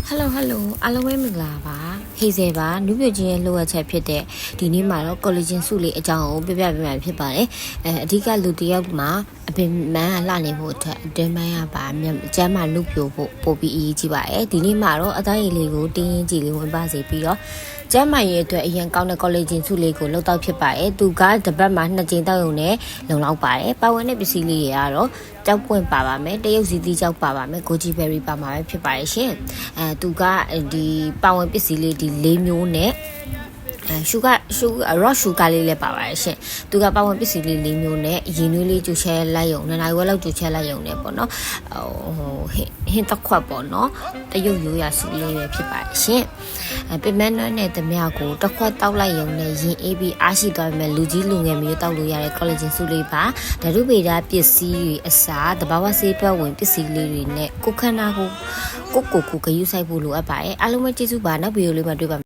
Hello အားလုံးပဲမင်္ဂလာပါဟေးစေပါနုပြချင်းရဲ့လိုအပ်ချက်ဖြစ်တဲ့ဒီနေ့မှာတော့ collagen စုလေးအကြောင်းကိုပြပြပေးမှာဖြစ်ပါတယ်အဓိကလူတစ်ယောက်မှာအပင်မန်းလှနေဖို့အတွက်အတွင်းပိုင်းကပါကျန်းမာနုပြိုဖို့ပိုပြီးအရေးကြီးပါတယ်ဒီနေ့မှာတော့အသားရည်လေးကိုတင်းရင်ကြည်လေးဝင်ပါစေပြီးတော့ကျန်းမာရေးအတွက်အရင်ကောင်းတဲ့ collagen စုလေးကိုလောက်တော့ဖြစ်ပါတယ်သူကတစ်ပတ်မှာ2ကြိမ်တောက်ရုံနဲ့လုံလောက်ပါတယ်ပါဝင်တဲ့ပစ္စည်းလေးတွေကတော့ကြောက်ပွင့်ပါပါမယ်တရုတ်စီသီးကြောက်ပါပါမယ် goji berry ပါမှာပဲဖြစ်ပါတယ်ရှင်သူကဒီပါဝင်ပစ္စည်းလေးဒီ၄မျိုးနဲ့raw sugar လေးလည်းပါပါတယ်ရှင်သူကပါဝင်ပစ္စည်းလေး၄မျိုးနဲ့ရေနွေးလေးကျူချဲလိုက်ရုံနှစ်နာရီဝက်လောက်ကျူချဲလိုက်ရုံနဲ့ပေါ့နော်ဟင်းတစ်ခွက်ပေါ့နော်တရုတ်ရိုးရာစီလေးပဲဖြစ်ပါတယ်ရှင်ပင်မနှွမ်းနဲ့တမရကိုတစ်ခွက်တောက်လိုက်ရုံနဲ့ရင်အေးပြီးအားရှိသွားမယ်လူကြီးလူငယ်မျိုးတောက်လို့ရတဲ့ collagen စုလေးပါဓာတုဗေဒပစ္စည်းတွေအစားတဘာဝဆေးဘက်ဝင်ပစ္စည်းလေးတွေနဲ့ကိုခန္ဓာကိုကိုဂရုစိုက်ဖို့လိုအပ်ပါတယ်အားလုံးပဲကျေးဇူးပါနောက်ဗီဒီယိုလေးမှာတွေ့ပါ